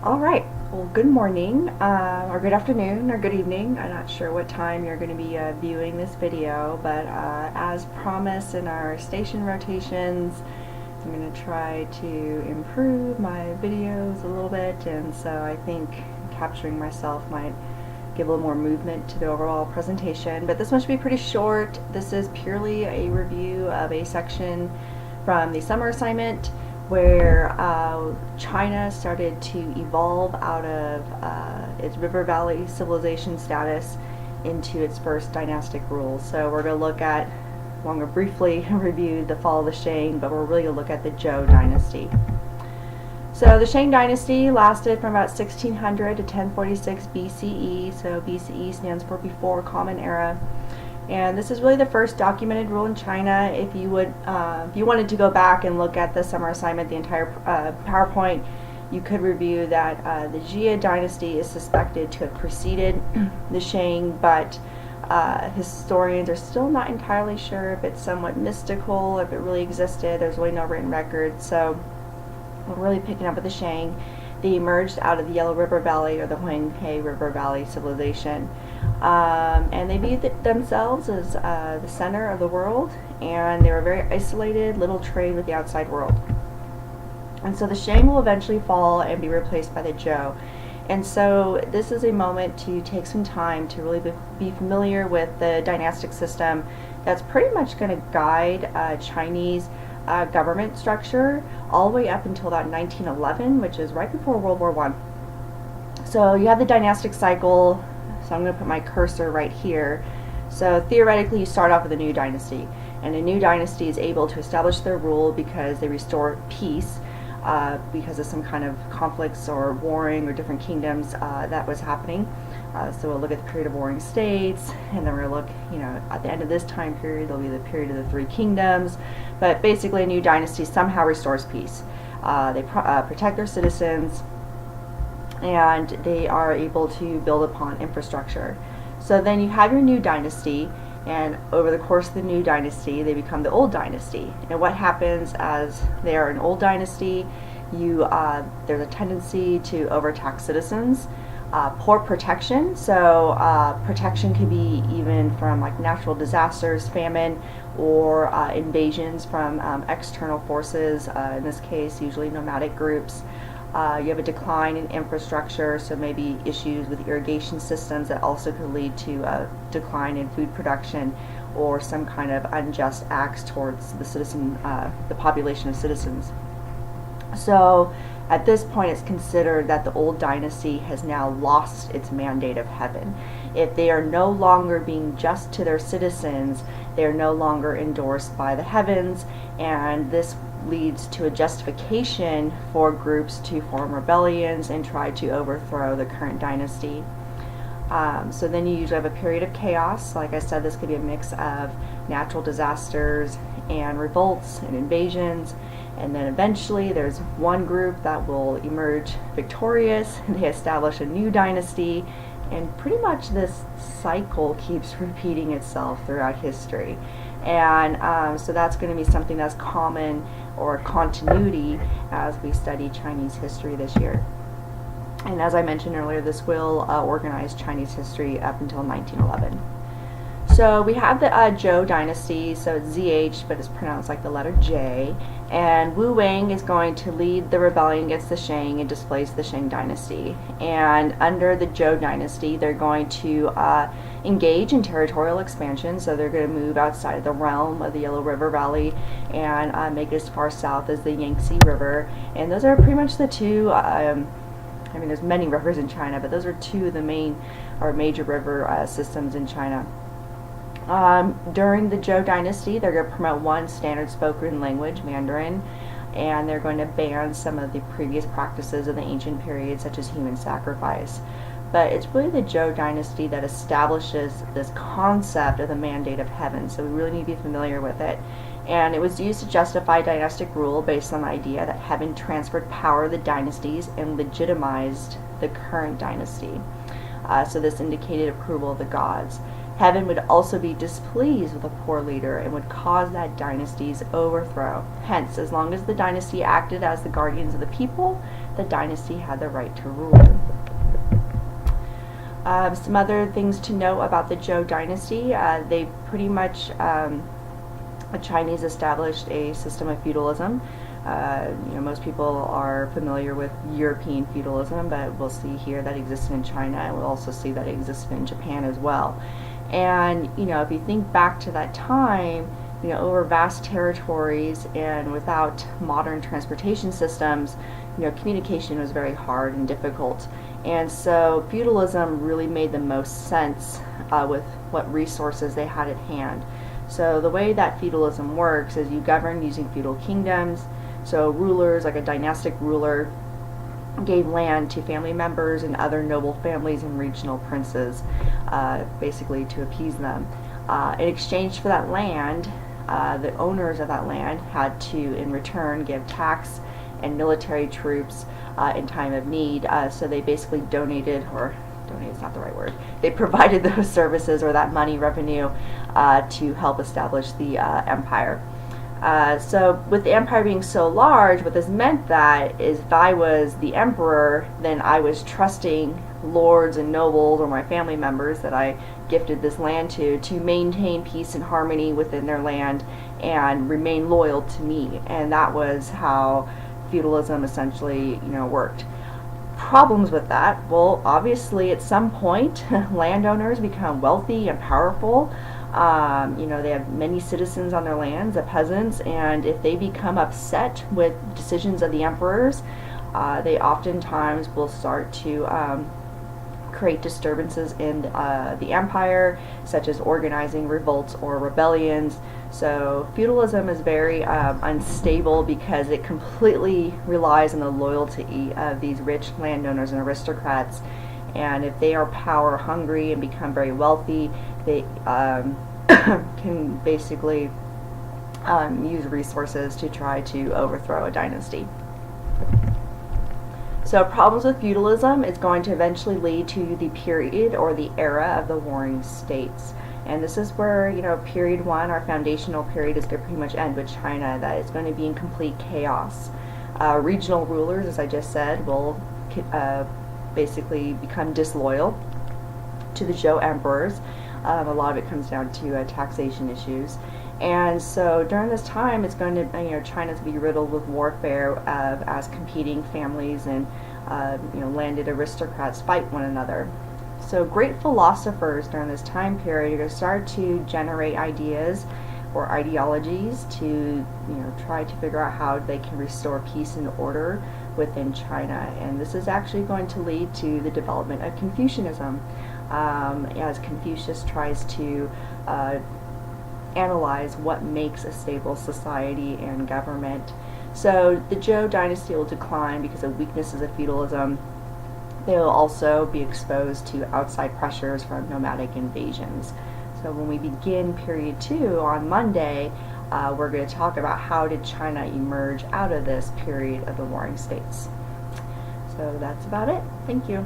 All right. Well, good morning, or good afternoon, or good evening. I'm not sure what time you're going to be viewing this video, but as promised in our station rotations, I'm going to try to improve my videos a little bit, and so I think capturing myself might give a little more movement to the overall presentation. But this one should be pretty short. This is purely a review of a section from the summer assignment where China started to evolve out of its river valley civilization status into its first dynastic rule. So we're going to look at, I'm going to briefly review the fall of the Shang, but we're really going to look at the Zhou dynasty. So the Shang dynasty lasted from about 1600 to 1046 BCE. So BCE stands for before Common Era. And this is really the first documented rule in China. If you wanted to go back and look at the summer assignment, the entire PowerPoint, you could review that the Jia dynasty is suspected to have preceded the Shang, but historians are still not entirely sure if it's somewhat mystical, if it really existed. There's really no written record. So we're really picking up with the Shang. They emerged out of the Yellow River Valley, or the Huanghe River Valley civilization. And they viewed themselves as the center of the world, and they were very isolated, little trade with the outside world. And so the Shang will eventually fall and be replaced by the Zhou. And so this is a moment to take some time to really be familiar with the dynastic system that's pretty much going to guide Chinese government structure all the way up until about 1911, which is right before World War I. So you have the dynastic cycle. So I'm going to put my cursor right here. So theoretically, you start off with a new dynasty, and a new dynasty is able to establish their rule because they restore peace because of some kind of conflicts or warring or different kingdoms that was happening. So we'll look at the period of warring states, and then we're going to look, at the end of this time period, there'll be the period of the three kingdoms. But basically, a new dynasty somehow restores peace. They protect their citizens, and they are able to build upon infrastructure. So then you have your new dynasty, and over the course of the new dynasty, they become the old dynasty. And what happens as they are an old dynasty, there's a tendency to overtax citizens. Poor protection, so protection could be even from like natural disasters, famine, or invasions from external forces, in this case usually nomadic groups. You have a decline in infrastructure, so maybe issues with irrigation systems that also could lead to a decline in food production, or some kind of unjust acts towards the population of citizens. So at this point, it's considered that the old dynasty has now lost its mandate of heaven. If they are no longer being just to their citizens, they are no longer endorsed by the heavens, and this leads to a justification for groups to form rebellions and try to overthrow the current dynasty. So then you usually have a period of chaos. Like I said, this could be a mix of natural disasters and revolts and invasions. And then eventually there's one group that will emerge victorious. They establish a new dynasty, and pretty much this cycle keeps repeating itself throughout history. And so that's going to be something that's common, or continuity, as we study Chinese history this year. And as I mentioned earlier, this will organize Chinese history up until 1911. So we have the Zhou dynasty, so it's ZH, but it's pronounced like the letter J. And Wu Wang is going to lead the rebellion against the Shang and displace the Shang dynasty. And under the Zhou dynasty, they're going to engage in territorial expansion. So they're going to move outside of the realm of the Yellow River Valley and make it as far south as the Yangtze River. And those are pretty much the two. There's many rivers in China, but those are two of the main or major river systems in China. During the Zhou dynasty, they're going to promote one standard spoken language, Mandarin, and they're going to ban some of the previous practices of the ancient period, such as human sacrifice. But it's really the Zhou dynasty that establishes this concept of the mandate of heaven, so we really need to be familiar with it. And it was used to justify dynastic rule based on the idea that heaven transferred power to the dynasties and legitimized the current dynasty. So this indicated approval of the gods. Heaven would also be displeased with a poor leader and would cause that dynasty's overthrow. Hence, as long as the dynasty acted as the guardians of the people, the dynasty had the right to rule. Some other things to know about the Zhou dynasty: they pretty much the Chinese established a system of feudalism. Most people are familiar with European feudalism, but we'll see here that existed in China, and we'll also see that it existed in Japan as well. And if you think back to that time, over vast territories and without modern transportation systems, communication was very hard and difficult. And so feudalism really made the most sense with what resources they had at hand. So the way that feudalism works is you govern using feudal kingdoms. So rulers, like a dynastic ruler, gave land to family members and other noble families and regional princes, basically to appease them. In exchange for that land, the owners of that land had to, in return, give tax and military troops in time of need. So they basically donated, or donate is not the right word, they provided those services or that money revenue to help establish the empire. So with the empire being so large, what this meant that is if I was the emperor, then I was trusting lords and nobles or my family members that I gifted this land to maintain peace and harmony within their land and remain loyal to me. And that was how feudalism essentially worked. Problems with that: well, obviously at some point landowners become wealthy and powerful. They have many citizens on their lands, the peasants, and if they become upset with decisions of the emperors, they oftentimes will start to create disturbances in the empire, such as organizing revolts or rebellions. So feudalism is very unstable because it completely relies on the loyalty of these rich landowners and aristocrats. And if they are power hungry and become very wealthy, they can basically use resources to try to overthrow a dynasty. So problems with feudalism is going to eventually lead to the period or the era of the warring states. And this is where, period one, our foundational period, is going to pretty much end with China. That is going to be in complete chaos. Regional rulers, as I just said, will basically become disloyal to the Zhou emperors. A lot of it comes down to taxation issues. And so during this time, it's going to, China's be riddled with warfare as competing families and, landed aristocrats fight one another. So great philosophers during this time period are going to start to generate ideas or ideologies to, try to figure out how they can restore peace and order within China. And this is actually going to lead to the development of Confucianism, as Confucius tries to analyze what makes a stable society and government. So the Zhou dynasty will decline because of weaknesses of feudalism. They will also be exposed to outside pressures from nomadic invasions. So when we begin period 2 on Monday, we're going to talk about how did China emerge out of this period of the warring states. So that's about it. Thank you.